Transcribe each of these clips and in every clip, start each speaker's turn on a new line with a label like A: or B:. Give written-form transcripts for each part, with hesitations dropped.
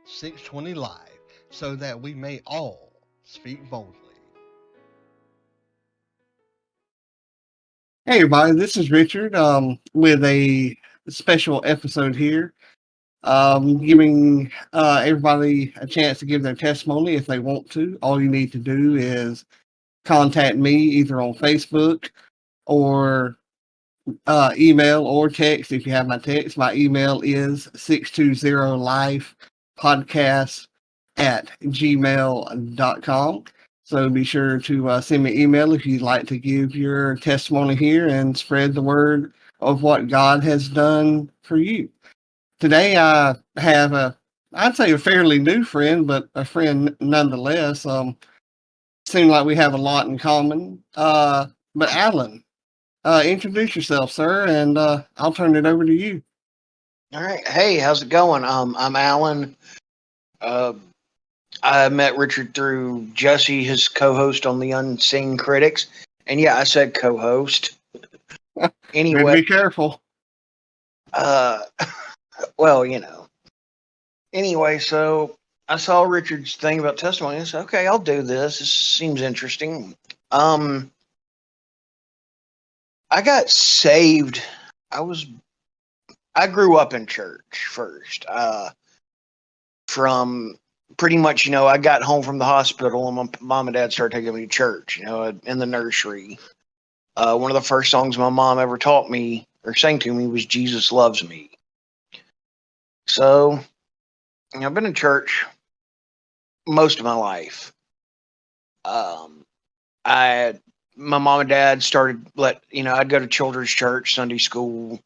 A: 620 Live, so that we may all speak boldly.
B: Hey everybody, this is Richard with a special episode here, giving everybody a chance to give their testimony if they want to. All you need to do is contact me either on Facebook or email or text if you have my text. My email is 620lifepodcast at gmail.com. So be sure to send me an email if you'd like to give your testimony here and spread the word of what God has done for you. Today I have I'd say a fairly new friend, but a friend nonetheless. Seems like we have a lot in common. But Alan, introduce yourself, sir, and I'll turn it over to you.
C: All right. Hey, how's it going? I'm Alan. Uh, I met Richard through Jesse, his co-host on the Unseen Critics, and yeah, I said co-host.
B: Better
C: Anyway,
B: be careful.
C: uh, well, Anyway, so I saw Richard's thing about testimony. I said, okay, I'll do this. This seems interesting. I got saved. I grew up in church first. From pretty much, I got home from the hospital and my mom and dad started taking me to church, in the nursery. One of the first songs my mom ever taught me or sang to me was Jesus Loves Me. So, I've been in church most of my life. My mom and dad started I'd go to children's church, Sunday school,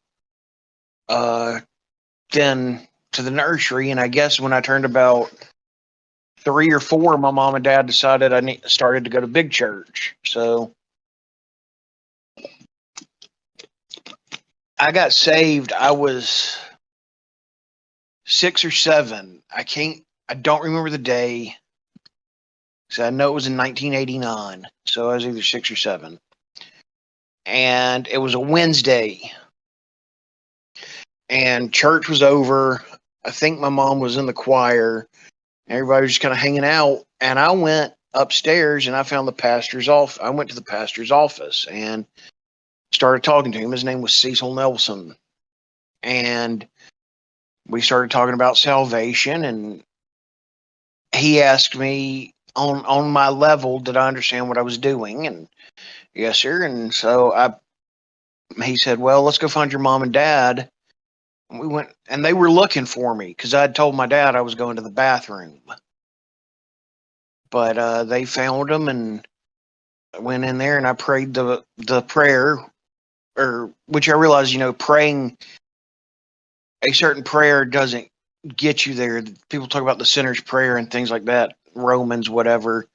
C: then to the nursery, and I guess when I turned about 3 or 4, my mom and dad decided I started to go to big church. So I got saved. I was 6 or 7. I don't remember the day. So I know it was in 1989. So I was either 6 or 7. And it was a Wednesday. And church was over. I think my mom was in the choir. Everybody was just kind of hanging out. And I went upstairs and I found the pastor's office. I went to the pastor's office and started talking to him. His name was Cecil Nelson. And we started talking about salvation. And he asked me on my level, did I understand what I was doing? And yes, sir. And so he said, well, let's go find your mom and dad. And we went, and they were looking for me because I had told my dad I was going to the bathroom. But they found them and I went in there and I prayed the prayer, or which I realized, praying a certain prayer doesn't get you there. People talk about the sinner's prayer and things like that, Romans, whatever.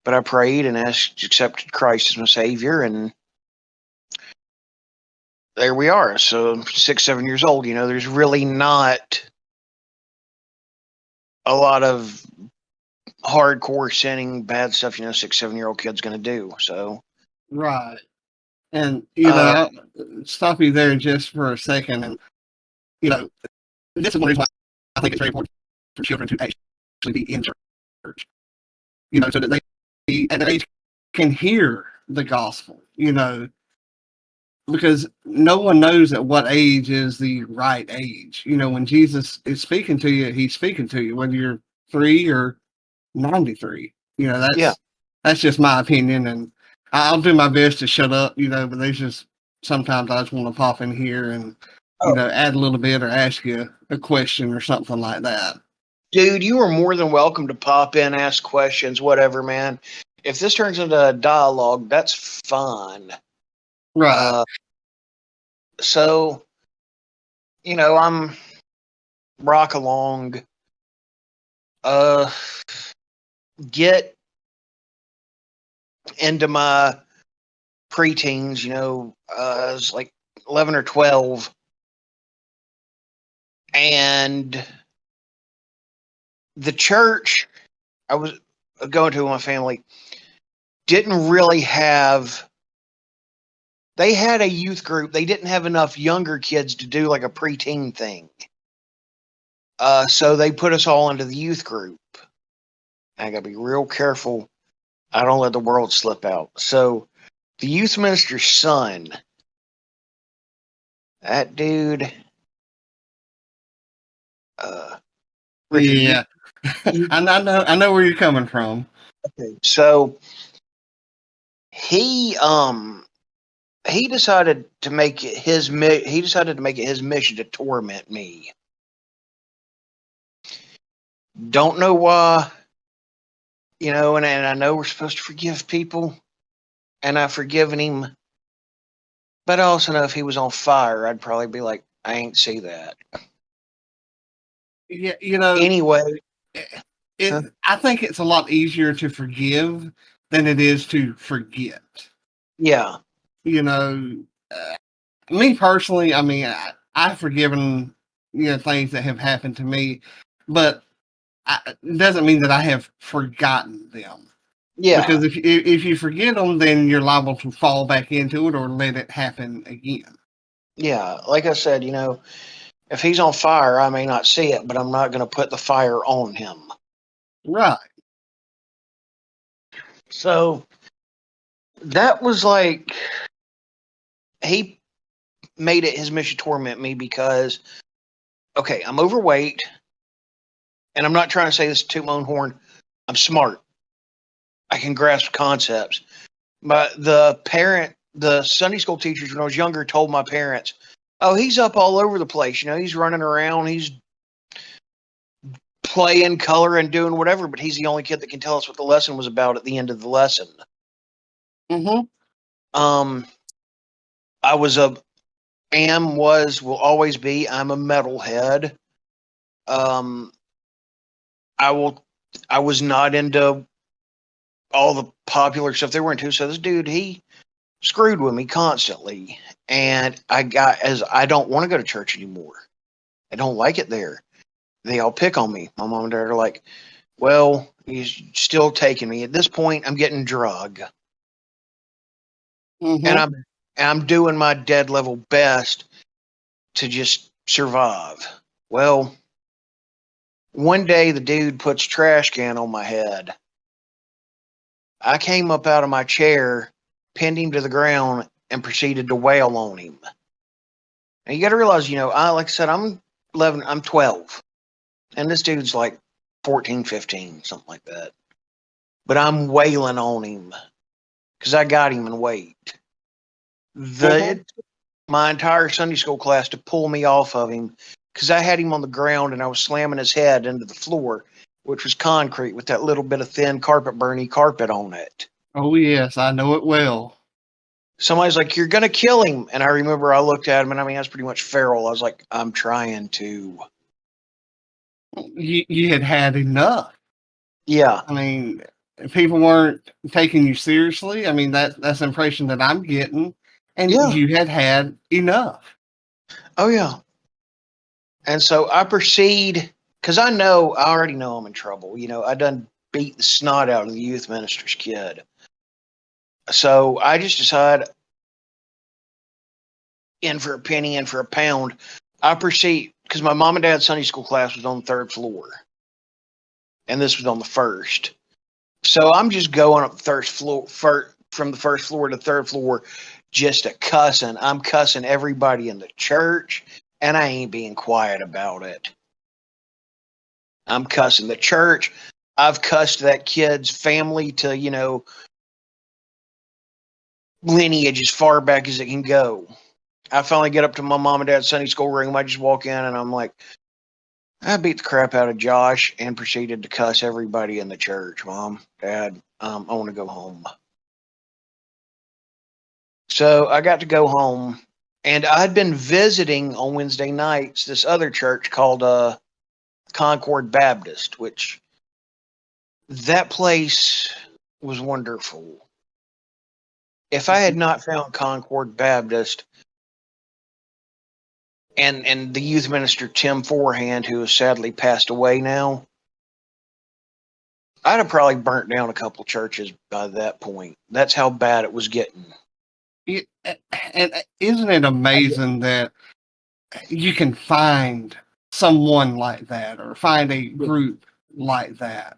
C: But I prayed and accepted Christ as my Savior, and there we are. So 6, 7 years old, there's really not a lot of hardcore sinning, bad stuff, 6, 7-year-old kid's going to do. So.
B: Right. And, I'll stop you there just for a second. And, this is one reason why I think it's very important for children to actually be in church, so that they, at their age, can hear the gospel, because no one knows at what age is the right age. When Jesus is speaking to you, he's speaking to you, whether you're 3 or 93. That's just my opinion, and I'll do my best to shut up, but there's just sometimes I just want to pop in here and add a little bit or ask you a question or something like that.
C: Dude, you are more than welcome to pop in, ask questions, whatever, man. If this turns into a dialogue, that's fun.
B: Right.
C: So, I'm rock along. Get into my preteens, I was like 11 or 12. And the church I was going to with my family didn't really have, they had a youth group. They didn't have enough younger kids to do like a preteen thing. So they put us all into the youth group. I got to be real careful. I don't let the world slip out. So the youth minister's son, that dude, Richard,
B: Yeah, I know where you're coming from.
C: so he decided to make it his mission to torment me. Don't know why, and I know we're supposed to forgive people, and I've forgiven him, but I also know if he was on fire, I'd probably be like, I ain't see that.
B: Yeah,
C: Anyway,
B: I think it's a lot easier to forgive than it is to forget.
C: yeah,
B: Me personally, I mean, I've forgiven things that have happened to me, but it doesn't mean that I have forgotten them.
C: yeah,
B: Because if you forget them, then you're liable to fall back into it or let it happen again.
C: yeah. Like I said, if he's on fire, I may not see it, but I'm not going to put the fire on him.
B: Right.
C: So that was like, he made it his mission to torment me because, okay, I'm overweight, and I'm not trying to say this to toot my own horn. I'm smart. I can grasp concepts. But the Sunday school teachers when I was younger told my parents, "Oh, he's up all over the place. He's running around, he's playing, coloring, doing whatever, but he's the only kid that can tell us what the lesson was about at the end of the lesson."
B: Mm-hmm.
C: I will always be. I'm a metalhead. Um, I was not into all the popular stuff they were into. So this dude, he screwed with me constantly. And I don't want to go to church anymore. I don't like it there. They all pick on me. My mom and dad are like, well, he's still taking me. At this point, I'm getting drug.
B: Mm-hmm.
C: And I'm doing my dead level best to just survive. Well, one day the dude puts a trash can on my head. I came up out of my chair, pinned him to the ground, and proceeded to wail on him. And you got to realize, like I said, I'm 11, I'm 12, and this dude's like 14, 15, something like that. But I'm wailing on him because I got him in weight. It took my entire Sunday school class to pull me off of him because I had him on the ground and I was slamming his head into the floor, which was concrete with that little bit of thin burny carpet on it.
B: Oh, yes, I know it well.
C: Somebody's like, "You're going to kill him." And I remember I looked at him, and I mean, I was pretty much feral. I was like, I'm trying to.
B: You had enough.
C: Yeah.
B: I mean, people weren't taking you seriously. I mean, that's the impression that I'm getting. And
C: Yeah.
B: you had enough.
C: Oh, yeah. And so I proceed, because I already know I'm in trouble. I done beat the snot out of the youth minister's kid. So I just decide, in for a penny, in for a pound. I proceed, because my mom and dad's Sunday school class was on the 3rd floor. And this was on the 1st. So I'm just going up the 3rd floor, from the 1st floor to the 3rd floor, just a cussing. I'm cussing everybody in the church, and I ain't being quiet about it. I'm cussing the church. I've cussed that kid's family to, lineage as far back as it can go. I finally get up to my mom and dad's Sunday school room. I just walk in and I'm like, I beat the crap out of Josh and proceeded to cuss everybody in the church. Mom, Dad, I want to go home. So I got to go home, and I'd been visiting on Wednesday nights this other church called Concord Baptist, which that place was wonderful. If I had not found Concord Baptist and the youth minister Tim Forehand, who has sadly passed away now, I'd have probably burnt down a couple churches by that point. That's how bad it was getting.
B: And isn't it amazing that you can find someone like that or find a group like that.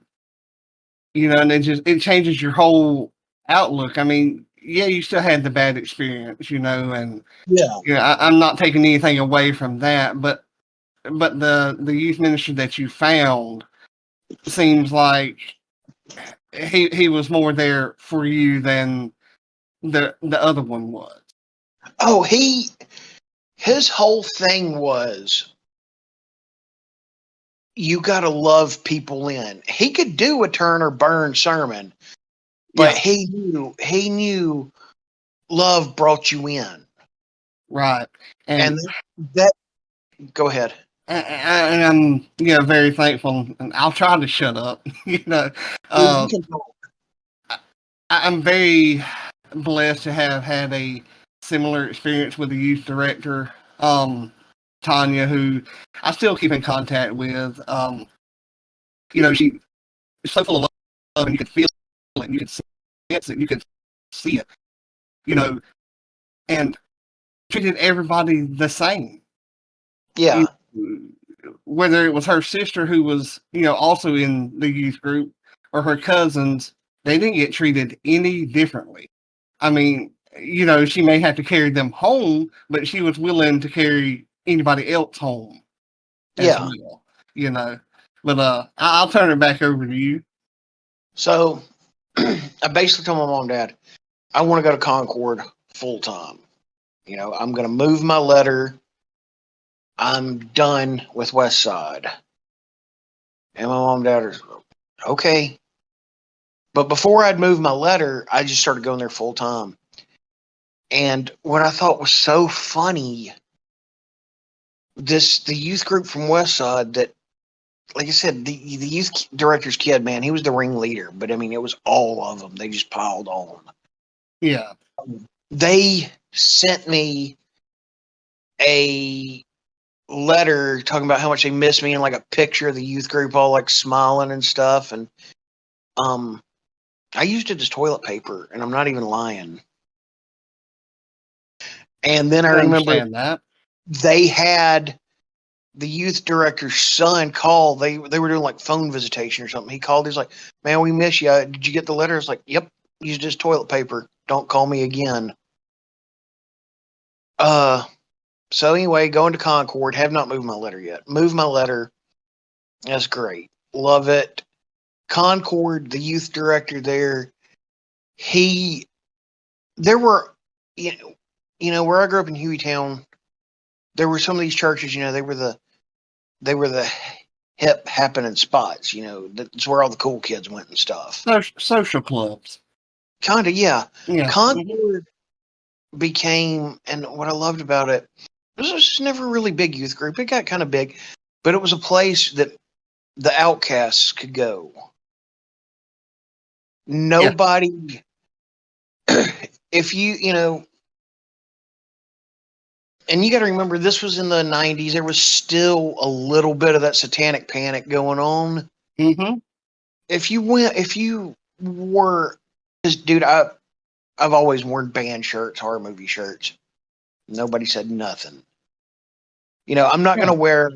B: And it changes your whole outlook. I mean, yeah, you still had the bad experience, and
C: Yeah.
B: I'm not taking anything away from that, but the youth minister that you found seems like he was more there for you than the other one was.
C: Oh, his whole thing was, you got to love people in. He could do a turn or burn sermon, but he knew love brought you in.
B: Right.
C: And that go ahead.
B: And I'm very thankful, and I'll try to shut up.
C: You can talk.
B: I'm very blessed to have had a similar experience with the youth director, Tanya, who I still keep in contact with. She's so full of love, and you can feel it, and you can sense it, you can see it, and treated everybody the same.
C: Yeah.
B: Whether it was her sister who was, also in the youth group, or her cousins, they didn't get treated any differently. I mean, she may have to carry them home, but she was willing to carry anybody else home as well, But I'll turn it back over to you.
C: So I basically told my mom and dad, I want to go to Concord full time. I'm going to move my letter. I'm done with West Side. And my mom and dad are, okay. But before I'd moved my letter, I just started going there full time. And what I thought was so funny, the youth group from West Side that, like I said, the youth director's kid, man, he was the ringleader. But I mean, it was all of them. They just piled on.
B: Yeah.
C: They sent me a letter talking about how much they miss me and like a picture of the youth group all like smiling and stuff. And I used it as toilet paper, and I'm not even lying. And then I remember
B: that
C: they had the youth director's son call. They were doing like phone visitation or something. He called. He's like, "Man, we miss you. Did you get the letter?" I was like, "Yep, used it as toilet paper. Don't call me again." So anyway, going to Concord. Have not moved my letter yet. Moved my letter. That's great. Love it. Concord, the youth director there, there were, where I grew up in Hueytown, there were some of these churches, they were the hip happening spots, that's where all the cool kids went and stuff.
B: Social clubs.
C: Kind of, yeah.
B: Yeah.
C: Concord became, and what I loved about it, this was never a really big youth group. It got kind of big, but it was a place that the outcasts could go. Nobody, if and you got to remember, this was in the 90s. There was still a little bit of that satanic panic going on.
B: Mm-hmm.
C: If you were, this dude, I've always worn band shirts, horror movie shirts. Nobody said nothing. I'm not going to wear,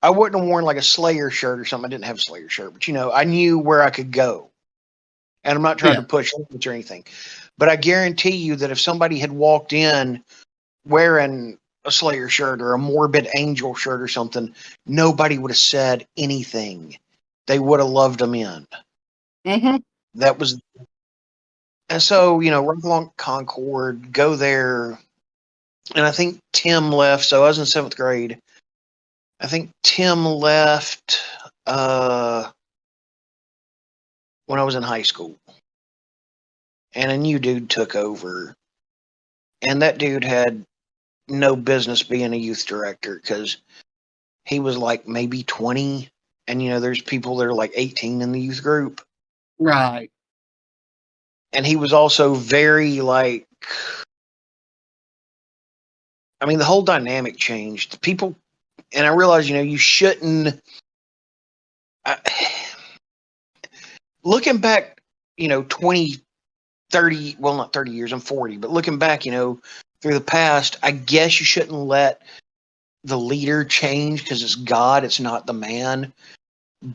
C: I wouldn't have worn like a Slayer shirt or something. I didn't have a Slayer shirt, but I knew where I could go. And I'm not trying to push limits or anything. But I guarantee you that if somebody had walked in wearing a Slayer shirt or a Morbid Angel shirt or something, nobody would have said anything. They would have loved them in.
B: Mm-hmm.
C: That was, and so, run along Concord, go there. And I think Tim left. So I was in 7th grade. I think Tim left when I was in high school. And a new dude took over. And that dude had no business being a youth director because he was like maybe 20. And, there's people that are like 18 in the youth group.
B: Right.
C: And he was also very like, I mean, the whole dynamic changed. The people, and I realized, you shouldn't, looking back, 20, 30, well, not 30 years, I'm 40, but looking back, through the past, I guess you shouldn't let the leader change because it's God, it's not the man.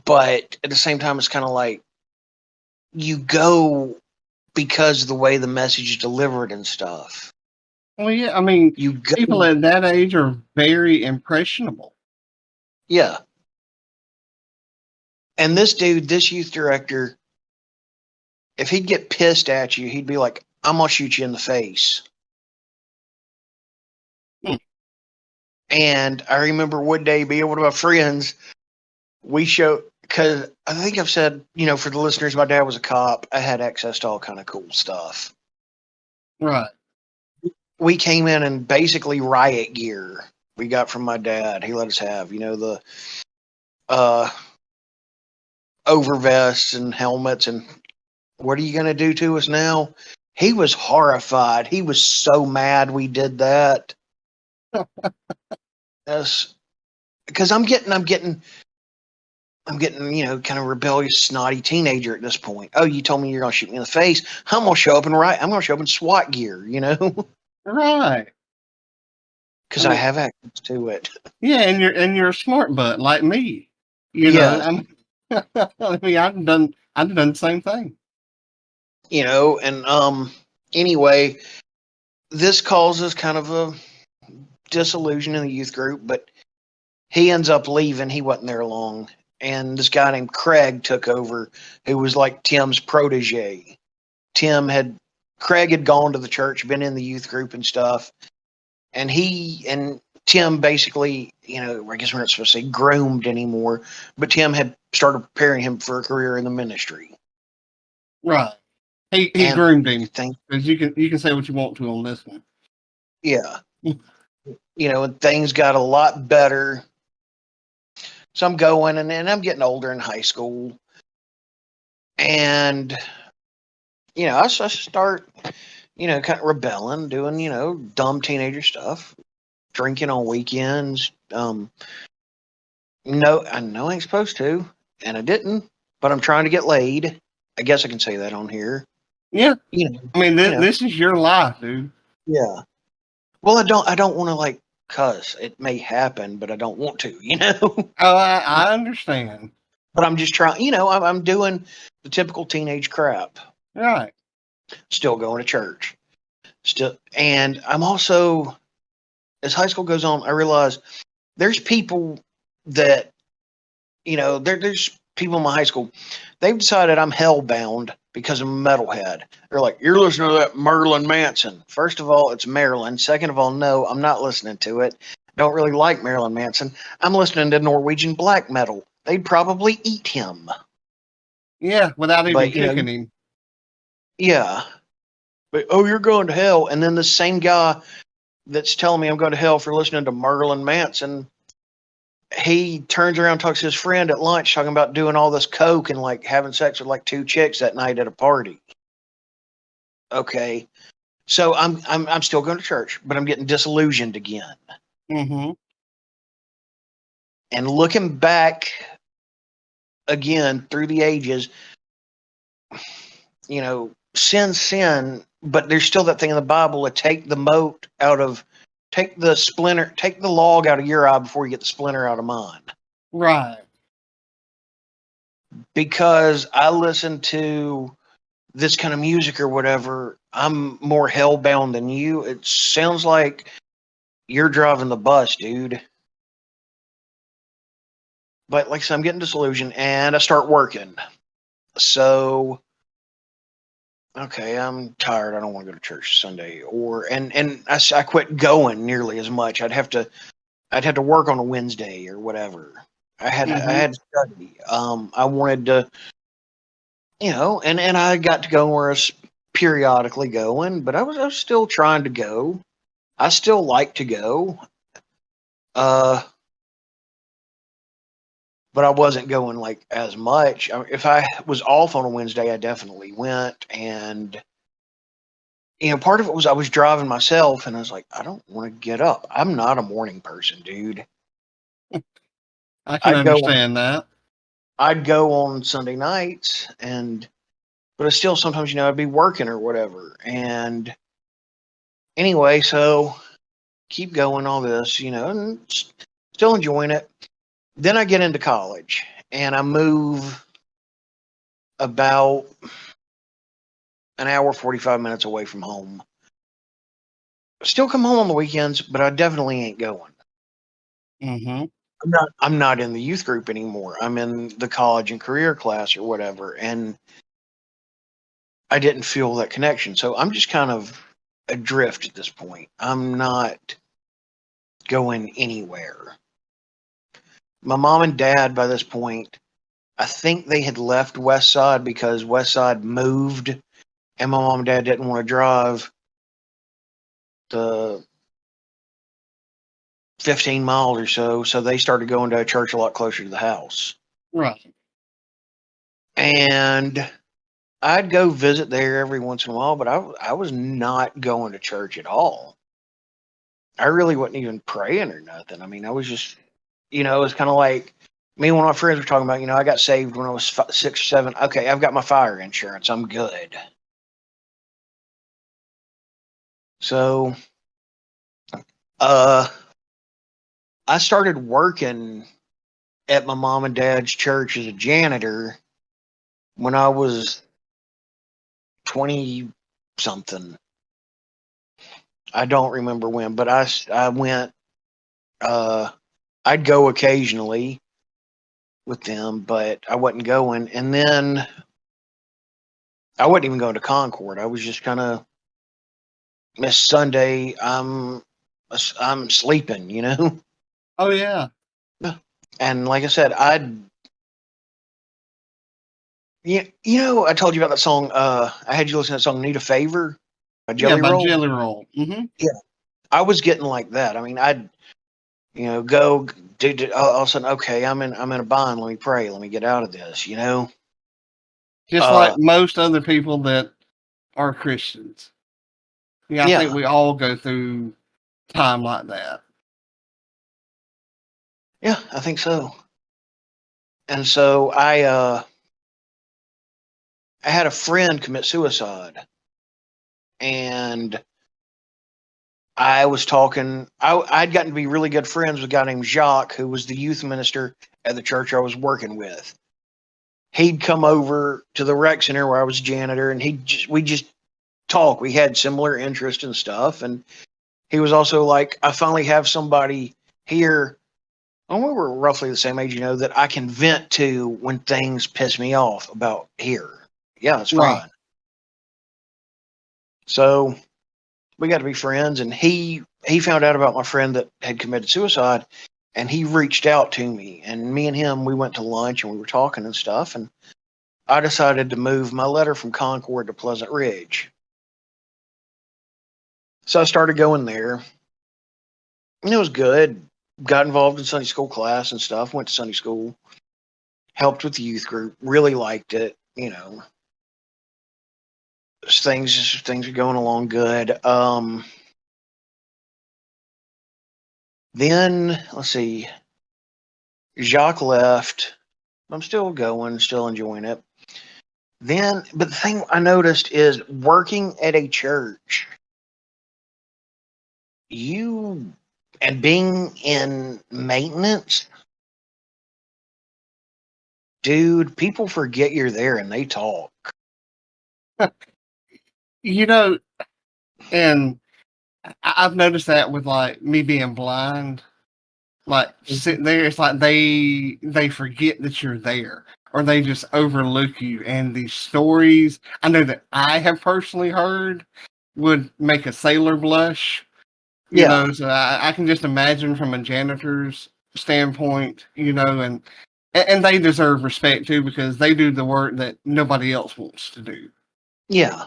C: But at the same time, it's kind of like you go because of the way the message is delivered and stuff.
B: Well, yeah, I mean,
C: You go,
B: people at that age are very impressionable.
C: yeah. And this dude, this youth director, if he'd get pissed at you, he'd be like, "I'm gonna shoot you in the face." And I remember one day being with my friends, we showed, because I think I've said, for the listeners, my dad was a cop. I had access to all kind of cool stuff.
B: Right.
C: We came in and basically riot gear we got from my dad. He let us have, the overvests and helmets. And what are you going to do to us now? He was horrified. He was so mad we did that. Yes, because I'm getting, kind of rebellious, snotty teenager at this point. Oh, you told me you're going to shoot me in the face. I'm going to show up in SWAT gear,
B: Right.
C: because I have access to it.
B: Yeah, and you're a smart butt like me.
C: Yeah.
B: I mean, I've done the same thing.
C: And anyway, this causes kind of a disillusion in the youth group, but he ends up leaving. He wasn't there long. And this guy named Craig took over, who was like Tim's protege. Craig had gone to the church, been in the youth group and stuff. And he and Tim basically, I guess we're not supposed to say groomed anymore, but Tim had started preparing him for a career in the ministry.
B: Right. He groomed him. Because you can say what you want to on this one.
C: Yeah. And things got a lot better. So I'm going, and I'm getting older in high school. And, I start, kind of rebelling, doing, dumb teenager stuff, drinking on weekends. No, I know I ain't supposed to, and I didn't, but I'm trying to get laid. I guess I can say that on here.
B: Yeah. I mean, this is your life, dude.
C: Yeah. Well, I don't want to like cuss. It may happen, but I don't want to,
B: Oh, I understand.
C: But I'm just trying, I'm doing the typical teenage crap.
B: Right.
C: Still going to church. And I'm also, as high school goes on, I realize there's people that, there's people in my high school, they've decided I'm hellbound because I'm a metalhead. They're like, "You're listening to that Marilyn Manson." First of all, it's Marilyn. Second of all, no, I'm not listening to it. Don't really like Marilyn Manson. I'm listening to Norwegian black metal. They'd probably eat him.
B: Yeah, without even kicking him.
C: Yeah. But, "Oh, you're going to hell." And then the same guy that's telling me I'm going to hell for listening to Marilyn Manson, he turns around and talks to his friend at lunch talking about doing all this coke and like having sex with like 2 chicks that night at a party. Okay. So I'm still going to church, but I'm getting disillusioned again.
B: Mm-hmm.
C: And looking back again through the ages, sin's sin, but there's still that thing in the Bible to take the log out of your eye before you get the splinter out of mine.
B: Right.
C: Because I listen to this kind of music or whatever, I'm more hellbound than you. It sounds like you're driving the bus, dude. But like I said, I'm getting disillusioned and I start working. So, okay, I'm tired. I don't want to go to church Sunday. And I quit going nearly as much. I'd have to work on a Wednesday or whatever. I had to study. I wanted to, and I got to go where I was periodically going, but I was still trying to go. I still like to go. But I wasn't going like as much. If I was off on a Wednesday, I definitely went. And, part of it was I was driving myself and I was like, I don't want to get up. I'm not a morning person, dude.
B: I can understand that.
C: I'd go on Sunday nights but I still sometimes, I'd be working or whatever. And anyway, so keep going, all this, and still enjoying it. Then I get into college and I move about an hour, 45 minutes away from home. Still come home on the weekends, but I definitely ain't going.
B: Mm-hmm.
C: I'm not in the youth group anymore. I'm in the college and career class or whatever. And I didn't feel that connection. So I'm just kind of adrift at this point. I'm not going anywhere. My mom and dad, by this point, I think they had left West Side because West Side moved, and my mom and dad didn't want to drive the 15 miles or so. So they started going to a church a lot closer to the house.
B: Right.
C: And I'd go visit there every once in a while, but I was not going to church at all. I really wasn't even praying or nothing. I mean, I was just, it was kind of like me and one of my friends were talking about, I got saved when I was 6 or 7. Okay, I've got my fire insurance. I'm good. So, I started working at my mom and dad's church as a janitor when I was 20 something. I don't remember when, but I went, I'd go occasionally with them, but I wasn't going. And then I wasn't even going to Concord. I was just kind of Miss Sunday. I'm sleeping,
B: Oh yeah.
C: And like I said, I told you about that song. I had you listen to that song, "Need a Favor" by Jelly
B: By
C: Roll.
B: Jelly Roll. Mm-hmm.
C: Yeah, I was getting like that. I mean, I'd go do all of a sudden. Okay, I'm in a bind. Let me pray. Let me get out of this.
B: Just like most other people that are Christians. Yeah, I think we all go through time like that.
C: Yeah, I think so. And so I had a friend commit suicide, and I was talking. I'd gotten to be really good friends with a guy named Jacques, who was the youth minister at the church I was working with. He'd come over to the rec center where I was janitor, and we just talk. We had similar interests and stuff, and he was also like, I finally have somebody here. And we were roughly the same age, that I can vent to when things piss me off about here. Yeah, it's fine. Right. So we got to be friends, and he found out about my friend that had committed suicide, and he reached out to me, and me and him, we went to lunch and we were talking and stuff, and I decided to move my letter from Concord to Pleasant Ridge. So I started going there, and it was good. Got involved in Sunday school class and stuff, went to Sunday school, helped with the youth group, really liked it, things are going along good. Then let's see, Jacques left. I'm still going, still enjoying it. Then, but the thing I noticed is working at a church, and being in maintenance, dude, people forget you're there and they talk.
B: And I've noticed that with like me being blind, like sitting there, it's like they forget that you're there, or they just overlook you. And these stories I know that I have personally heard would make a sailor blush. So I can just imagine from a janitor's standpoint, and they deserve respect too, because they do the work that nobody else wants to do.
C: Yeah.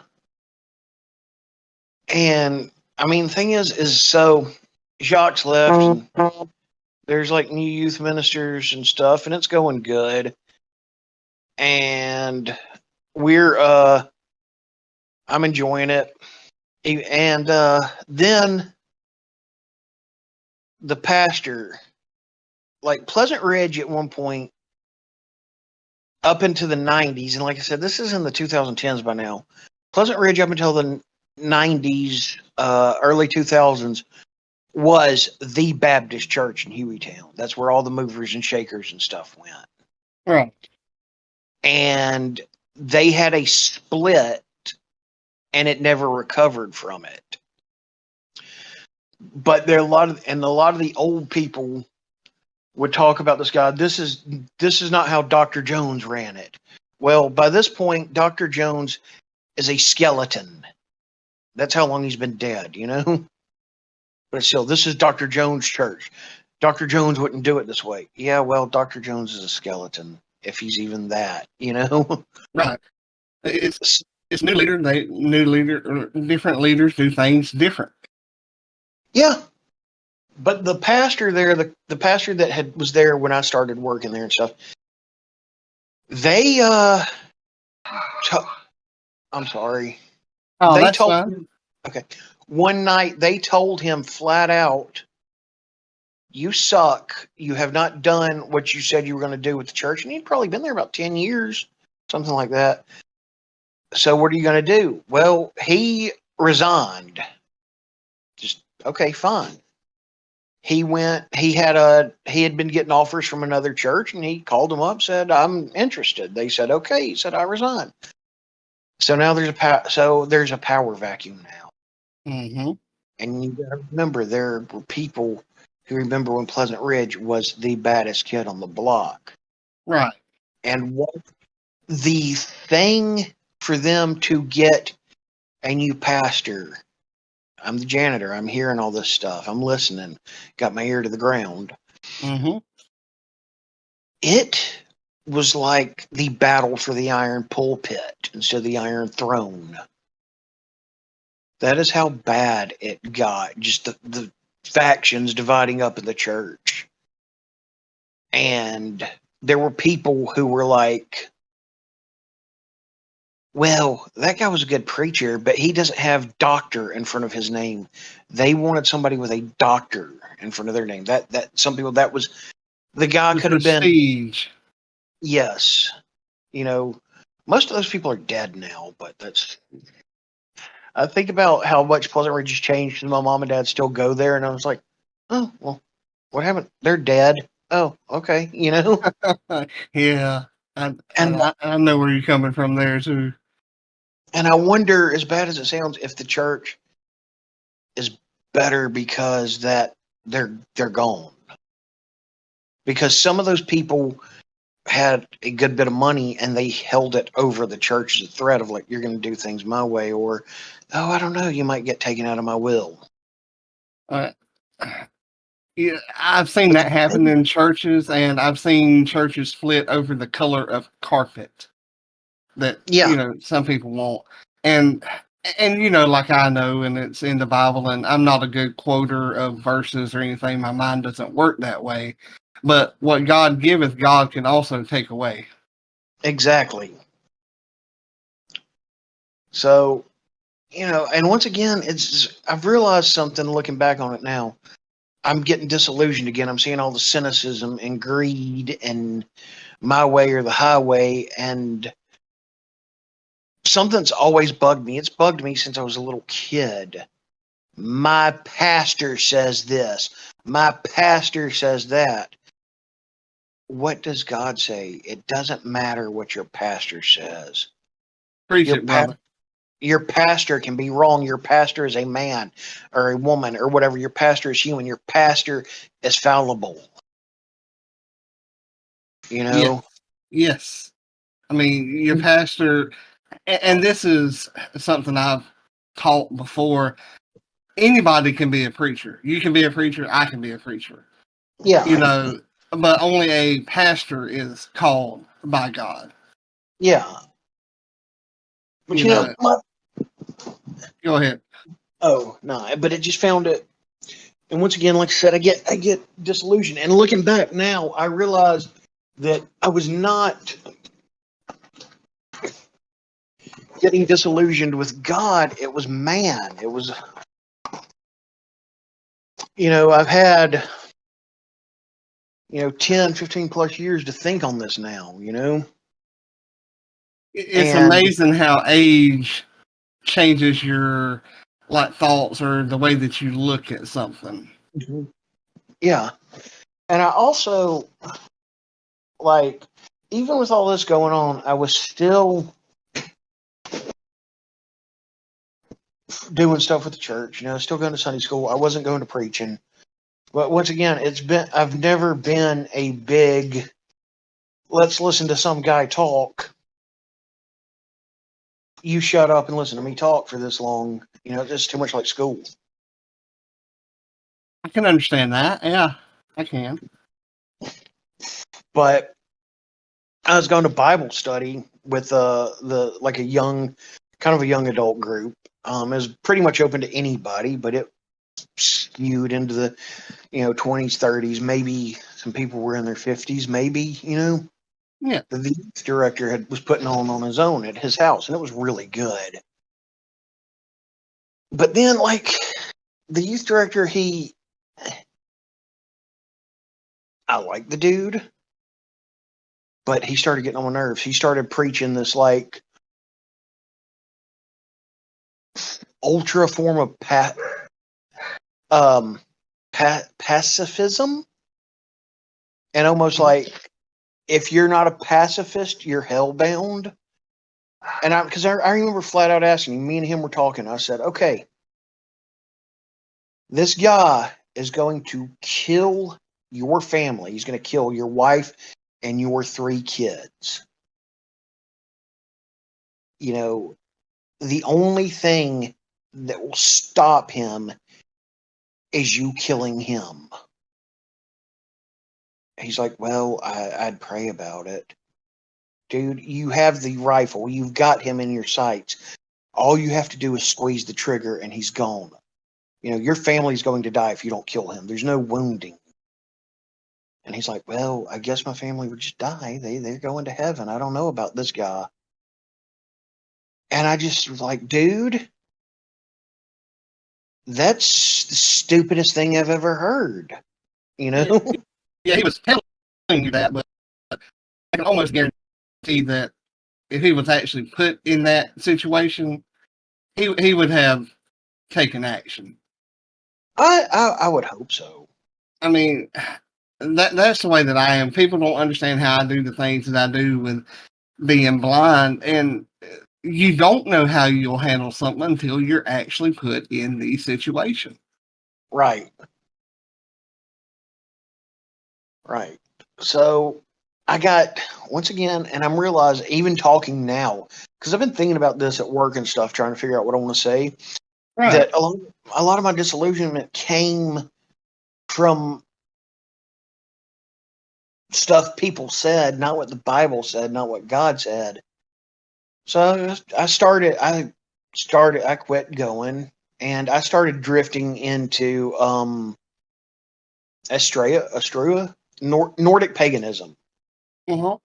C: And I mean, the thing is so Jacques left, and there's like new youth ministers and stuff, and it's going good. And I'm enjoying it. And then the pastor, like Pleasant Ridge at one point, up into the 90s, and like I said, this is in the 2010s by now. Pleasant Ridge up until the 90s, early 2000s, was the Baptist church in Hueytown. That's where all the movers and shakers and stuff went.
B: Right.
C: And they had a split, and it never recovered from it. But there are a lot of the old people would talk about this guy. This is not how Dr. Jones ran it. Well, by this point, Dr. Jones is a skeleton. That's how long he's been dead, you know? But still, this is Dr. Jones' church. Dr. Jones wouldn't do it this way. Yeah, well, Dr. Jones is a skeleton, if he's even that, you know?
B: Right. It's new leader. Different leaders do things different.
C: Yeah. But the pastor there, the pastor that was there when I started working there and stuff, they I'm sorry.
B: Oh,
C: they
B: that's
C: told
B: fine.
C: him, okay. One night they told him flat out, "You suck. You have not done what you said you were going to do with the church." And he'd probably been there about 10 years, something like that. So what are you going to do? Well, he resigned. Just, okay, fine. He went, he had been getting offers from another church, and he called them up, said, "I'm interested." They said, "Okay." He said, "I resign." So now there's a power vacuum now.
B: Mm-hmm.
C: And you got to remember, there were people who remember when Pleasant Ridge was the baddest kid on the block.
B: Right.
C: And what the thing for them to get a new pastor, I'm the janitor, I'm hearing all this stuff, I'm listening, got my ear to the ground.
B: Mm-hmm.
C: It was like the battle for the iron pulpit instead of the iron throne. That is how bad it got. Just the factions dividing up in the church. And there were people who were like, "Well, that guy was a good preacher, but he doesn't have doctor in front of his name." They wanted somebody with a doctor in front of their name. That some people, that was, the guy could have been,
B: prestige.
C: yes. You know, most of those people are dead now, but that's, I think about how much Pleasant Ridge has changed, and my mom and dad still go there, and I was like, "Oh, well, what happened? They're dead. Oh, okay," you know?
B: Yeah.
C: And
B: I know where you're coming from there too.
C: and I wonder, as bad as it sounds, if the church is better because that they're gone. Because some of those people had a good bit of money, and they held it over the church as a threat of like, "You're going to do things my way," or, "Oh, I don't know, you might get taken out of my will."
B: Uh, yeah, I've seen that happen in churches, and I've seen churches split over the color of carpet that
C: Yeah,
B: some people want, and like I know, and it's in the Bible, and I'm not a good quoter of verses or anything. My mind doesn't work that way, but what God giveth, God can also take away.
C: exactly. So, and once again, I've realized something looking back on it now. I'm getting disillusioned again. I'm seeing all the cynicism and greed and my way or the highway, and something's always bugged me. It's bugged me since I was a little kid. My pastor says this. My pastor says that. What does God say? It doesn't matter what your pastor says.
B: Preach
C: Your
B: it, brother.
C: Your pastor can be wrong. Your pastor is a man or a woman or whatever. Your pastor is human. Your pastor is fallible. You
B: Yeah.
C: know?
B: Yes. I mean, your pastor, and this is something I've taught before. Anybody can be a preacher. You can be a preacher. I can be a preacher.
C: Yeah.
B: But only a pastor is called by God.
C: Yeah. But
B: Go ahead.
C: oh no, but it just found it. And once again, like I said, I get disillusioned. And looking back now, I realized that I was not getting disillusioned with God. It was man. It was, I've had, 10, 15 plus years to think on this now,
B: It's
C: And
B: amazing how age changes your thoughts or the way that you look at something.
C: Yeah. And I also, like, even with all this going on, I was still doing stuff with the church, still going to Sunday school. I wasn't going to preaching. But once again, I've never been a big, let's listen to some guy talk. You shut up and listen to me talk for this long. It's too much like school.
B: I can understand that. Yeah, I can.
C: But I was going to Bible study with like a young adult group. It was pretty much open to anybody, but it skewed into the 20s, 30s. Maybe some people were in their 50s. Maybe
B: Yeah.
C: the youth director was putting on his own at his house, and it was really good. But then, like, the youth director, I like the dude, but he started getting on my nerves. He started preaching this, like, ultra form of pacifism, and almost like, if you're not a pacifist, you're hellbound. And because I remember flat out asking him, me and him were talking. I said, okay, this guy is going to kill your family. He's going to kill your wife and your 3 kids. The only thing that will stop him is you killing him. He's like, well, I'd pray about it. Dude, you have the rifle. You've got him in your sights. All you have to do is squeeze the trigger and he's gone. Your family's going to die if you don't kill him. There's no wounding. And he's like, well, I guess my family would just die. They're going to heaven. I don't know about this guy. And I just was like, dude, that's the stupidest thing I've ever heard.
B: Yeah, he was telling you that, but I can almost guarantee that if he was actually put in that situation, he would have taken action.
C: I would hope so.
B: I mean, that's the way that I am. People don't understand how I do the things that I do with being blind, and you don't know how you'll handle something until you're actually put in the situation.
C: Right. So I got, once again, and I'm realizing, even talking now, because I've been thinking about this at work and stuff, trying to figure out what I want to say,
B: Right.
C: that a lot of my disillusionment came from stuff people said, not what the Bible said, not what God said. So I quit going, and I started drifting into Nordic paganism.
B: Uh-huh.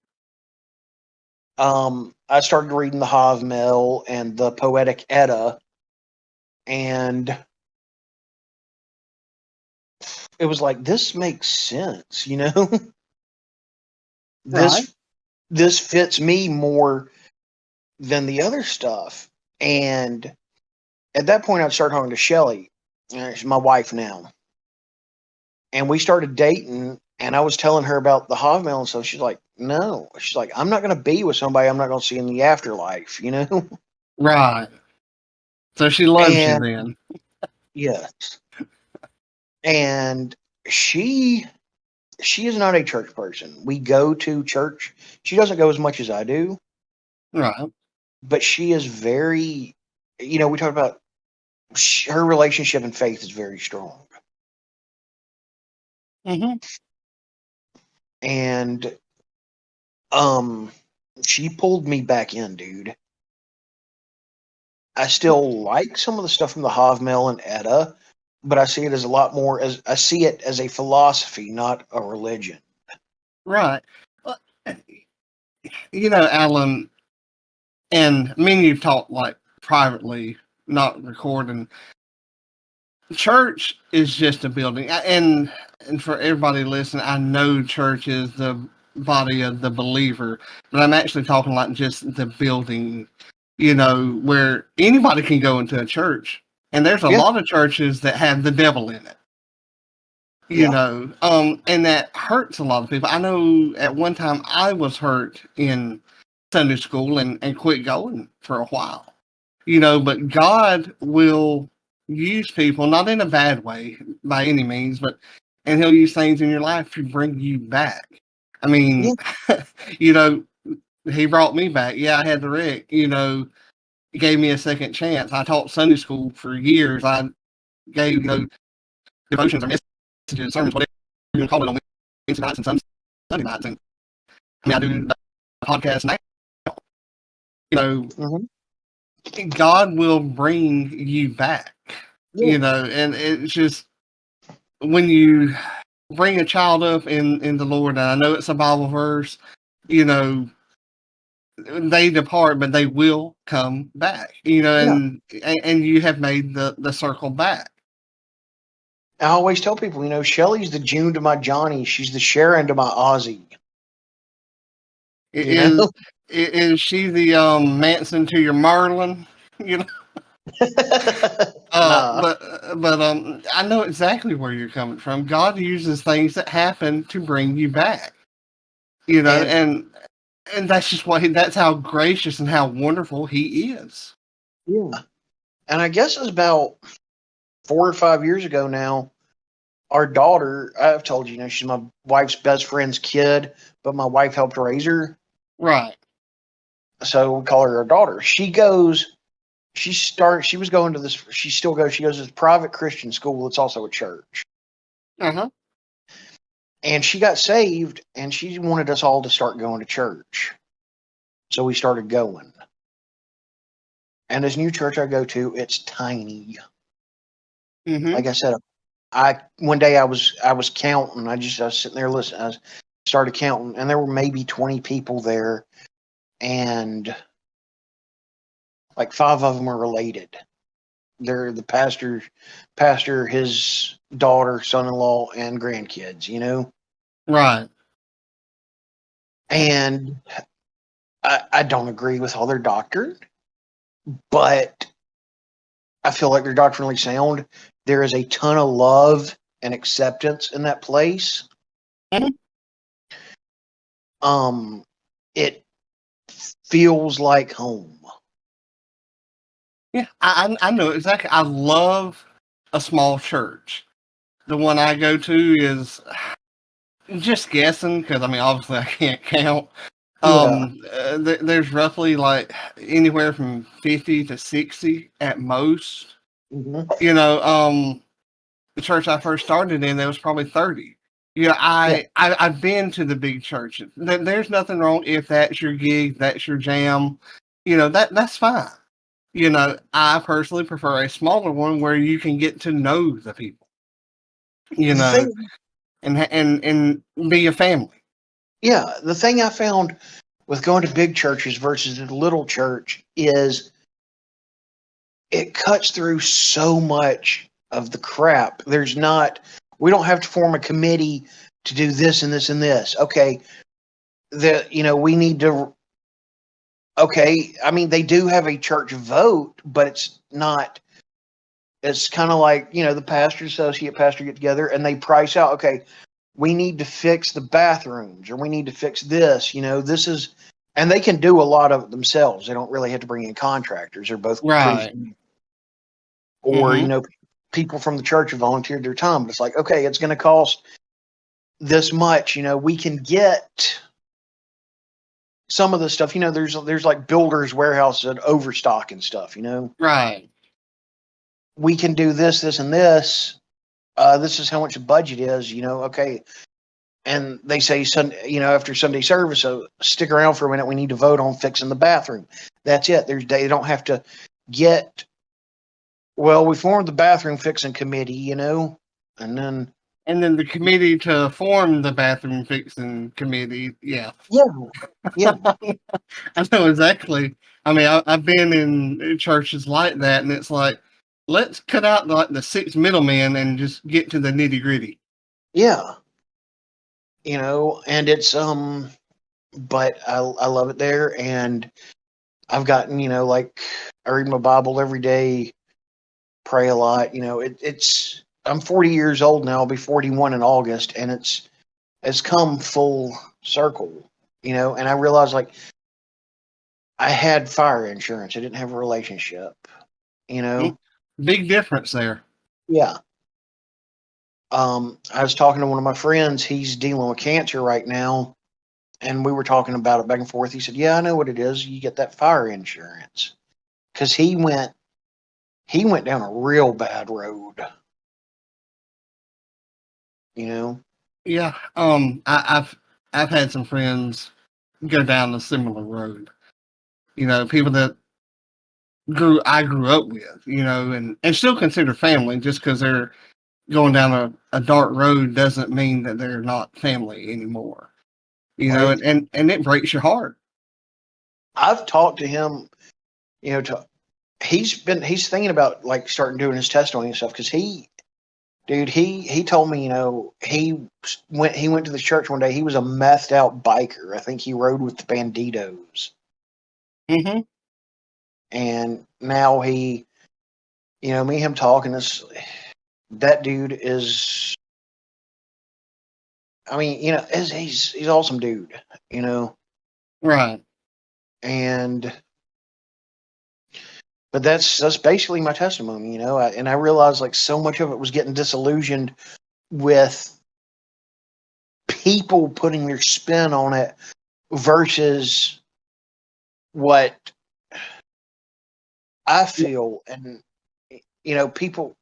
C: I started reading the Havmel and the Poetic Edda, and it was like, this makes sense,
B: Right.
C: This fits me more than the other stuff. And at that point, I'd start talking to Shelly. She's my wife now. And we started dating, and I was telling her about the Havmel and stuff. She's like, no. She's like, I'm not going to be with somebody I'm not going to see in the afterlife,
B: Right. So she loves you then.
C: Yes. And she is not a church person. We go to church. She doesn't go as much as I do.
B: Right.
C: But she is very, we talked about her relationship and faith is very strong.
B: Mm-hmm.
C: And she pulled me back in, dude. I still like some of the stuff from the Havmel and Edda, but I see it as a lot more as a philosophy, not a religion.
B: Right. Well, Alan, and me and you've talked like privately, not recording. Church is just a building, and for everybody listening, I know church is the body of the believer, but I'm actually talking like just the building, where anybody can go into a church, and there's a lot of churches that have the devil in it. You know, and that hurts a lot of people. I know at one time I was hurt in Sunday school and quit going for a while. You know, but God will use people, not in a bad way by any means, but and He'll use things in your life to bring you back. I
C: Yeah.
B: mean, you know, He brought me back. Yeah, I had the wreck. You know, He gave me a second chance. I taught Sunday school for years. I gave, devotions or messages, sermons, whatever you want to call it, on Wednesday nights and some Sunday nights. And I mean, I do a podcast now. You know, God will bring you back.
C: Yeah.
B: You know, and it's just when you bring a child up in the Lord, and I know it's a Bible verse, you know, they depart, but they will come back. You know,
C: Yeah.
B: and you have made the circle back.
C: I always tell people, Shelley's the June to my Johnny. She's the Sharon to my Ozzy.
B: Is she the Manson to your Merlin? You know,
C: Nah.
B: but I know exactly where you're coming from. God uses things that happen to bring you back. You know, and that's just that's how gracious and how wonderful He is.
C: Yeah. And I guess it's about 4 or 5 years ago now. Our daughter, I've told you, she's my wife's best friend's kid, but my wife helped raise her.
B: Right.
C: So we call her our daughter. She was going to this, she still goes, she goes to this private Christian school. It's also a church.
B: Uh-huh.
C: And she got saved and she wanted us all to start going to church. So we started going. And this new church I go to, it's tiny.
B: Mm-hmm.
C: Like I said, one day I was counting. I was sitting there listening. I started counting, and there were maybe 20 people there, and like 5 of them are related. They're the pastor, his daughter, son-in-law, and grandkids.
B: Right.
C: And I don't agree with all their doctrine, but I feel like they're doctrinally sound. There is a ton of love and acceptance in that place.
B: Mm-hmm.
C: It feels like home.
B: Yeah, I know exactly. I love a small church. The one I go to is just guessing because I mean obviously I can't count. There's roughly like anywhere from 50 to 60 at most.
C: Mm-hmm.
B: You know, the church I first started in, there was probably 30. Yeah, I've been to the big churches. There's nothing wrong if that's your gig, that's your jam. You know, that's fine. You know, I personally prefer a smaller one where you can get to know the people. You
C: The
B: know,
C: thing,
B: and be a family.
C: yeah, the thing I found with going to big churches versus a little church is it cuts through so much of the crap. We don't have to form a committee to do this and this and this. Okay, we need to. Okay, I mean they do have a church vote, but it's not. It's kind of like the pastor, associate pastor get together and they price out. Okay, we need to fix the bathrooms, or we need to fix this. This is, and they can do a lot of it themselves. They don't really have to bring in contractors. They're both
B: Right.
C: or people from the church have volunteered their time. But it's like, okay, it's going to cost this much. We can get some of the stuff. There's like builders' warehouse and overstock and stuff.
B: Right.
C: We can do this, this, and this. This is how much the budget is. Okay. And they say, after Sunday service, so stick around for a minute. We need to vote on fixing the bathroom. That's it. They don't have to get. Well, we formed the bathroom fixing committee, and then
B: the committee to form the bathroom fixing committee. Yeah.
C: Yeah.
B: I know exactly. I mean, I've been in churches like that, and it's like, let's cut out the 6 middlemen and just get to the nitty gritty.
C: Yeah. And it's but I love it there, and I've gotten like I read my Bible every day, pray a lot. It's I'm 40 years old now. I'll be 41 in August, and it's come full circle, And I realized like I had fire insurance. I didn't have a relationship,
B: Big difference there.
C: Yeah. I was talking to one of my friends. He's dealing with cancer right now, and we were talking about it back and forth. He said, "Yeah, I know what it is. You get that fire insurance," because he went down a real bad road.
B: Yeah. I've had some friends go down a similar road. People that I grew up with, and still consider family. Just because they're going down a dark road doesn't mean that they're not family anymore.
C: Right.
B: And it breaks your heart.
C: I've talked to him. He's thinking about like starting doing his testimony and stuff because he told me, he went to the church one day. He was a methed out biker. I think he rode with the Banditos.
B: Mm-hmm.
C: And now me and him talking that dude is, I mean, he's awesome dude,
B: Right.
C: But that's basically my testimony, and I realized like so much of it was getting disillusioned with people putting their spin on it versus what I feel. And, people,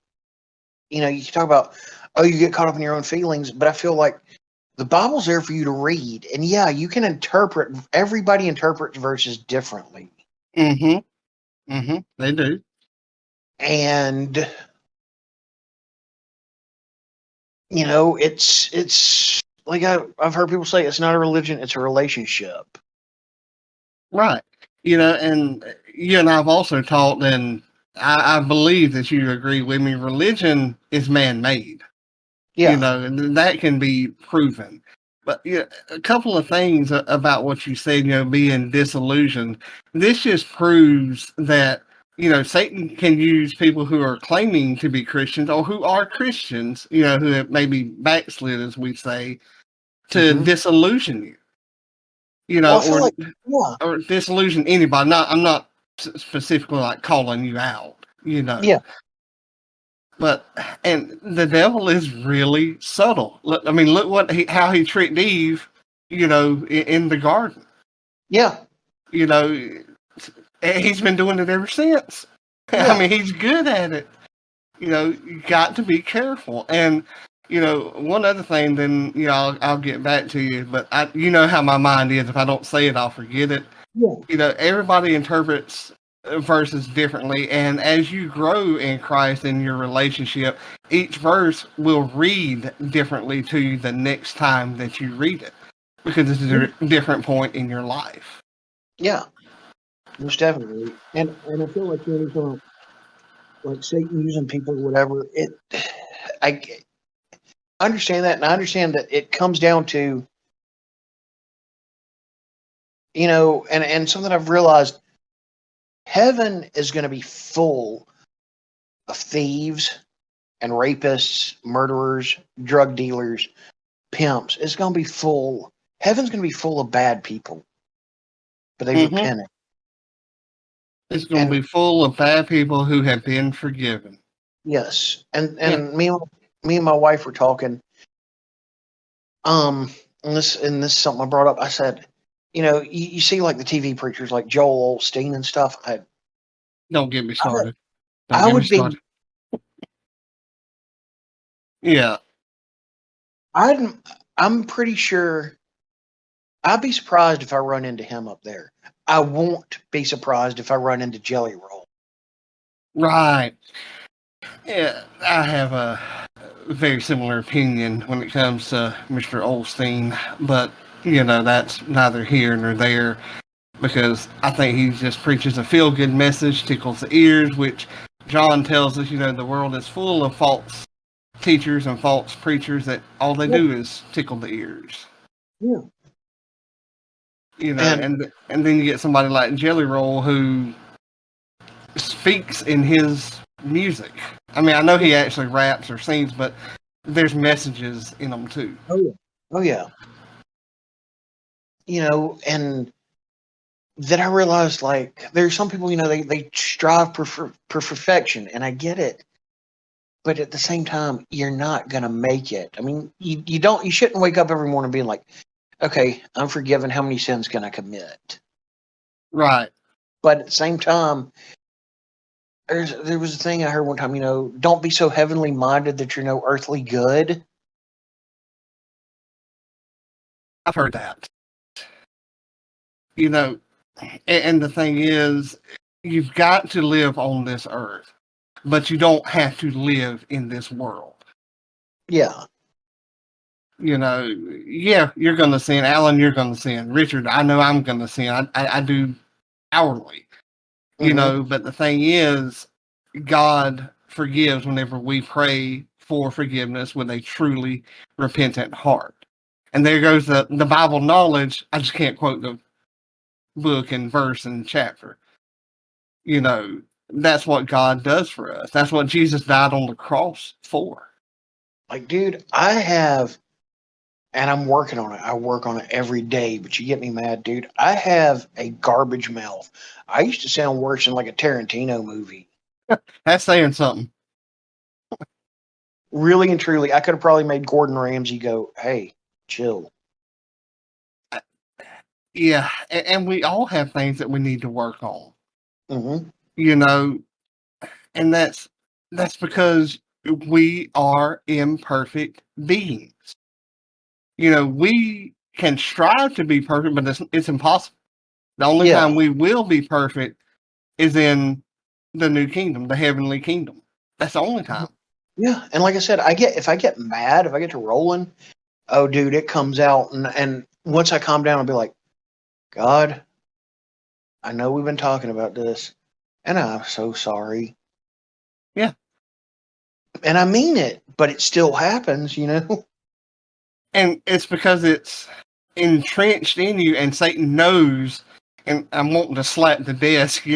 C: you can talk about, oh, you get caught up in your own feelings, but I feel like the Bible's there for you to read. And yeah, you can interpret, everybody interprets verses differently.
B: Mm-hmm. Mm-hmm. They do.
C: And, it's like I've heard people say it's not a religion, it's a relationship.
B: Right. And you and I have also talked, and I believe that you agree with me, religion is man-made.
C: Yeah.
B: And that can be proven. But a couple of things about what you said, being disillusioned. This just proves that, Satan can use people who are claiming to be Christians or who are Christians, who have maybe backslid, as we say, to disillusion you.
C: Well, I feel like, yeah.
B: Or disillusion anybody. I'm not specifically like calling you out,
C: Yeah.
B: But and the devil is really subtle. Look, I mean, look how he tricked Eve, in the garden.
C: Yeah.
B: He's been doing it ever since.
C: Yeah.
B: I mean, he's good at it. You got to be careful. And one other thing, then I'll get back to you. But how my mind is. If I don't say it, I'll forget it.
C: Yeah.
B: Everybody interprets verses differently, and as you grow in Christ in your relationship, each verse will read differently to you the next time that you read it, because it's a different point in your life.
C: Yeah, most definitely. And I feel like anytime like Satan using people or whatever, I understand that, and I understand that it comes down to, and something I've realized, heaven is going to be full of thieves and rapists, murderers, drug dealers, pimps. It's going to be full. Heaven's going to be full of bad people, but they've repented.
B: It's going to be full of bad people who have been forgiven.
C: Yes, and me and my wife were talking. And this is something I brought up. I said, you see like the TV preachers like Joel Osteen and stuff.
B: Don't get me started. Yeah.
C: I'm pretty sure I'd be surprised if I run into him up there. I won't be surprised if I run into Jelly Roll.
B: Right. Yeah, I have a very similar opinion when it comes to Mr. Osteen, but that's neither here nor there, because I think he just preaches a feel-good message, tickles the ears, which John tells us, the world is full of false teachers and false preachers that all they do is tickle the ears.
C: Yeah.
B: And then you get somebody like Jelly Roll who speaks in his music. I mean, I know he actually raps or sings, but there's messages in them too.
C: Oh yeah. Oh yeah. And then I realized, like, there's some people, they strive for perfection, and I get it. But at the same time, you're not gonna make it. I mean, you shouldn't wake up every morning being like, okay, I'm forgiven. How many sins can I commit?
B: Right.
C: But at the same time, there was a thing I heard one time. Don't be so heavenly minded that you're no earthly good.
B: I've heard that. And the thing is, you've got to live on this earth, but you don't have to live in this world.
C: Yeah.
B: Yeah, you're going to sin. Alan, you're going to sin. Richard, I know I'm going to sin. I do hourly, but the thing is, God forgives whenever we pray for forgiveness with a truly repentant heart. And there goes the Bible knowledge. I just can't quote the book and verse and chapter. That's what God does for us. That's what Jesus died on the cross for.
C: Like, dude, I have, and I'm working on it. I work on it every day, but you get me mad, dude. I have a garbage mouth. I used to sound worse than like a Tarantino movie.
B: That's saying something.
C: Really and truly, I could have probably made Gordon Ramsay go, hey, chill.
B: Yeah, and we all have things that we need to work on.
C: Mm-hmm.
B: And that's because we are imperfect beings. We can strive to be perfect, but it's impossible. The only time we will be perfect is in the new kingdom, the heavenly kingdom. That's the only time.
C: Yeah, and like I said, if I get mad, if I get to rolling, oh, dude, it comes out, and once I calm down, I'll be like, God, I know we've been talking about this, and I'm so sorry.
B: Yeah.
C: And I mean it, but it still happens,
B: And it's because it's entrenched in you, and Satan knows, and I'm wanting to slap the desk,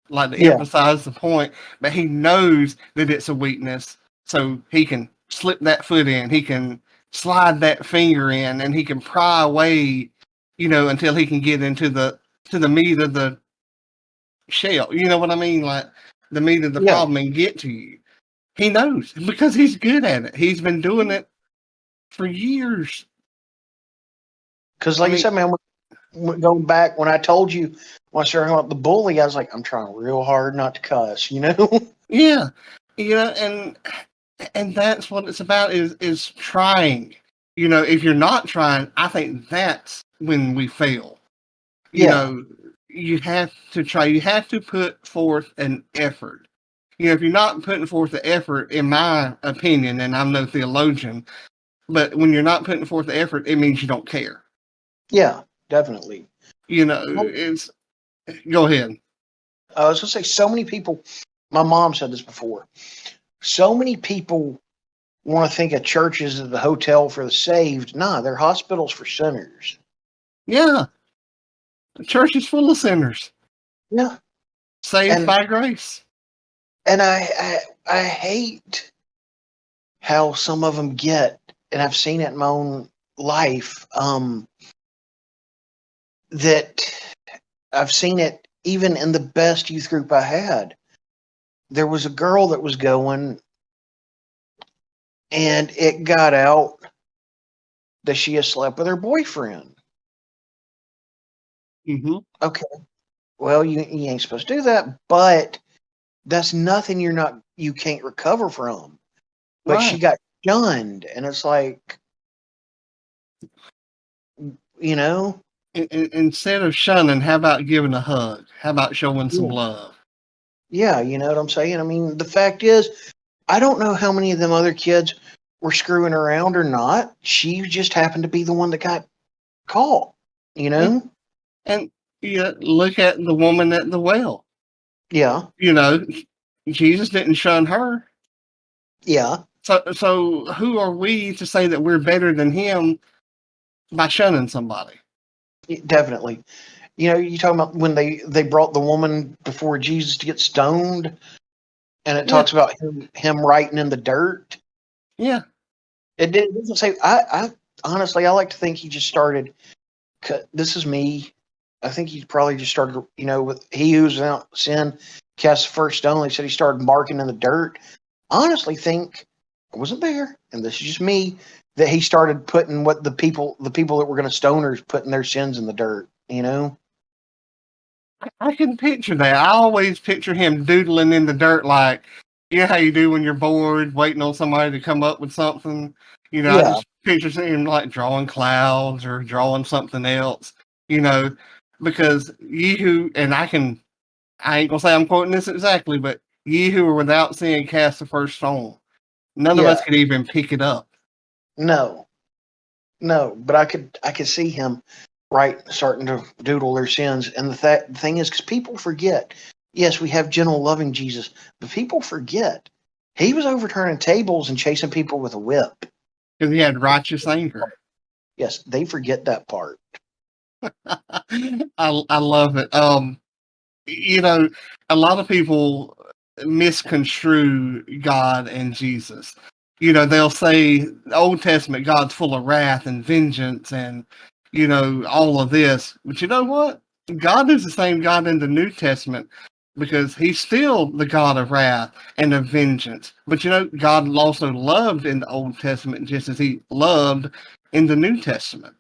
B: like to emphasize the point, but he knows that it's a weakness, so he can slip that foot in, he can slide that finger in, and he can pry away, until he can get into the meat of the shell. You know what I mean? Like the meat of the problem and get to you. He knows because he's good at it. He's been doing it for years.
C: Because, like I said, man, going back when I told you when I started about the bully, I was like, I'm trying real hard not to cuss,
B: Yeah, and that's what it's about is trying. If you're not trying, I think that's when we fail. You have to try. You have to put forth an effort. If you're not putting forth the effort, in my opinion, and I'm no theologian, but when you're not putting forth the effort, it means you don't care.
C: Yeah, definitely.
B: It's. Go ahead.
C: I was going to say, so many people, my mom said this before, so many people want to think of churches as the hotel for the saved. Nah, they're hospitals for sinners.
B: Yeah. The church is full of sinners.
C: Yeah.
B: Saved by grace.
C: And I hate how some of them get, and I've seen it in my own life, that I've seen it even in the best youth group I had. There was a girl that was going, and it got out that she had slept with her boyfriend.
B: Mm-hmm.
C: Okay. Well, you ain't supposed to do that, but that's nothing you can't recover from. But she got shunned, and it's like,
B: Instead of shunning, how about giving a hug? How about showing some love?
C: Yeah, you know what I'm saying? I mean, the fact is, I don't know how many of them other kids were screwing around or not. She just happened to be the one that got caught,
B: And look at the woman at the well.
C: Yeah.
B: Jesus didn't shun her.
C: Yeah.
B: So who are we to say that we're better than him by shunning somebody?
C: Definitely. You talking about when they brought the woman before Jesus to get stoned, and it
B: Yeah.
C: talks about him writing in the dirt.
B: Yeah.
C: It doesn't say. I honestly, I like to think he just started. This is me. I think he probably just started. With he who's without sin cast the first stone. He said he started marking in the dirt. I honestly think I wasn't there, and this is just me. That he started putting what the people that were going to stoners putting their sins in the dirt.
B: I can picture that. I always picture him doodling in the dirt, like, you know how you do when you're bored, waiting on somebody to come up with something. I
C: Yeah,
B: just picture him like drawing clouds or drawing something else. You know, because ye who, and I ain't gonna say I'm quoting this exactly, but ye who are without sin cast the first stone. None of
C: yeah.
B: us could even pick it up.
C: No, no. But I could see him starting to doodle their sins. And the thing is, because people forget. Yes, we have gentle, loving Jesus, but people forget he was overturning tables and chasing people with a whip.
B: Because he had righteous anger.
C: Yes, they forget that part.
B: I love it. You know, a lot of people misconstrue God and Jesus. They'll say the Old Testament God's full of wrath and vengeance and all of this. But you know what? God is the same God in the New Testament because he's still the God of wrath and of vengeance. But God also loved in the Old Testament just as he loved in the New Testament.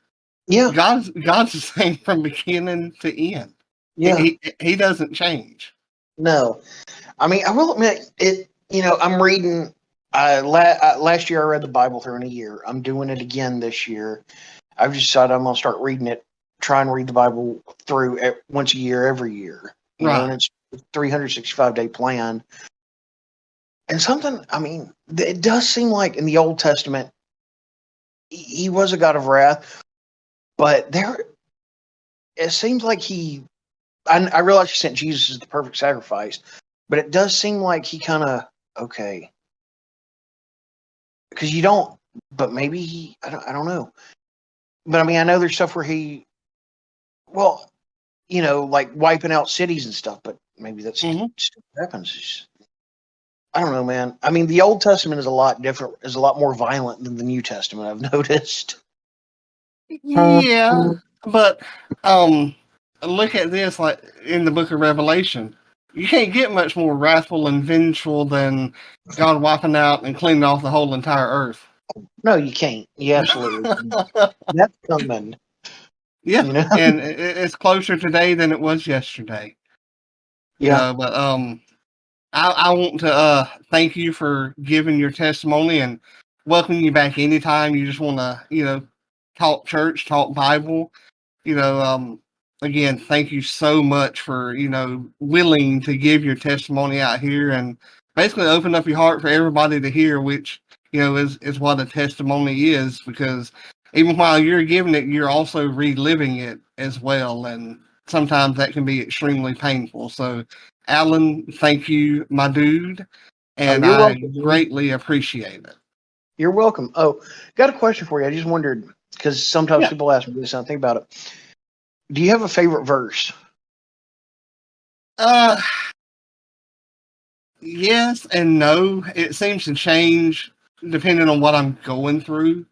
C: Yeah,
B: God's the same from beginning to end.
C: yeah.
B: He doesn't change.
C: No, I mean, I will admit it. I'm reading. Last year I read the Bible through in a year. I'm doing it again this year. I've decided I'm gonna start reading it. Try and read the Bible through once a year, every year. And
B: Right.
C: it's a 365-day plan. And something, I mean, it does seem like in the Old Testament, he was a God of wrath, but it seems like I realize he sent Jesus as the perfect sacrifice, but it does seem like he kind of, okay, because you don't, but maybe I don't know. But I mean, I know there's stuff where well, like wiping out cities and stuff, but maybe that's
B: Mhm.
C: still happens. I don't know, man. I mean, the Old Testament is a lot different, is a lot more violent than the New Testament, I've noticed.
B: Yeah, but look at this. Like in the Book of Revelation, you can't get much more wrathful and vengeful than God wiping out and cleaning off the whole entire earth.
C: No, you can't. You absolutely can't. That's coming,
B: Yeah,
C: you know?
B: and it's closer today than it was yesterday.
C: Yeah.
B: But I want to thank you for giving your testimony and welcome you back anytime you just want to talk church, talk Bible. Again, thank you so much for willing to give your testimony out here and basically open up your heart for everybody to hear, which is what a testimony is, because even while you're giving it, you're also reliving it as well, and sometimes that can be extremely painful. So Alan, thank you, my dude,
C: Oh,
B: and
C: you're
B: I
C: welcome, dude.
B: greatly appreciate it.
C: You're welcome. Oh, got a question for you. I just wondered, because sometimes
B: Yeah.
C: people ask me this, and I think about it. Do you have a favorite verse?
B: Uh, yes and no. It seems to change depending on what I'm going through.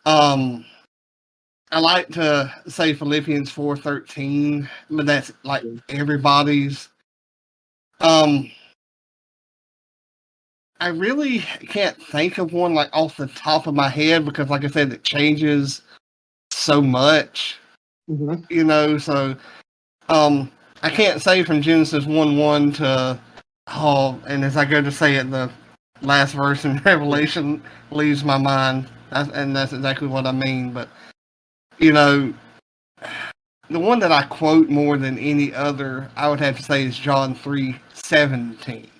B: I like to say Philippians 4:13, but that's like everybody's. Um, I really can't think of one like off the top of my head because, like I said, it changes so much.
C: Mm-hmm.
B: So I can't say from Genesis 1:1 to and as I go to say it, the last verse in Revelation leaves my mind, and that's exactly what I mean. But you know, the one that I quote more than any other, I would have to say, is John 3:17.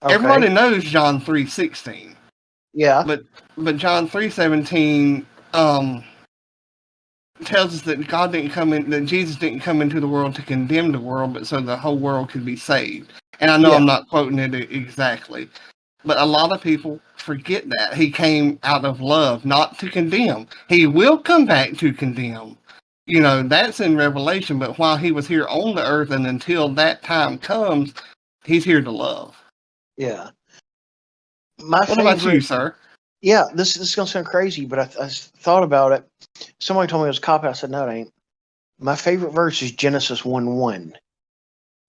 C: Okay.
B: Everybody knows John 3:16,
C: Yeah.
B: but John 3:17 tells us that that Jesus didn't come into the world to condemn the world, but so the whole world could be saved. And I know
C: Yeah.
B: I'm not quoting it exactly, but a lot of people forget that he came out of love, not to condemn. He will come back to condemn. That's in Revelation, but while he was here on the earth and until that time comes, he's here to love.
C: Yeah. My
B: What about you,
C: favorite.
B: sir?
C: Yeah, this is gonna sound crazy, but I thought about it. Somebody told me it was a cop out. I said, no, it ain't. My favorite verse is Genesis 1:1,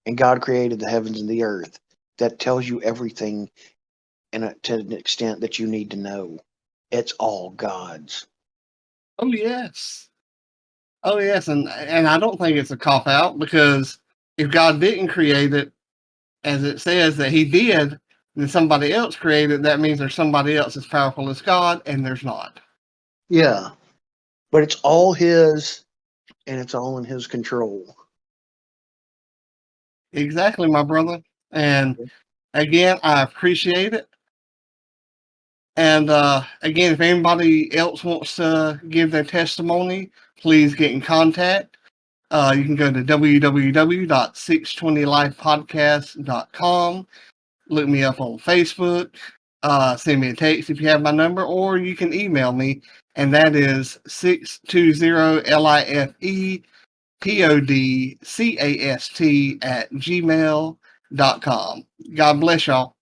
C: and God created the heavens and the earth. That tells you everything, and to an extent that you need to know. It's all God's.
B: Oh yes. Oh yes, and I don't think it's a cop out, because if God didn't create it, as it says that He did, then somebody else created. That means there's somebody else as powerful as God, and there's not.
C: Yeah, but it's all His, and it's all in His control.
B: Exactly, my brother. And again, I appreciate it. And again, if anybody else wants to give their testimony, please get in contact. You can go to www.620lifepodcast.com. Look me up on Facebook. Send me a text if you have my number, or you can email me, and that is 620lifepodcast@gmail.com. God bless y'all.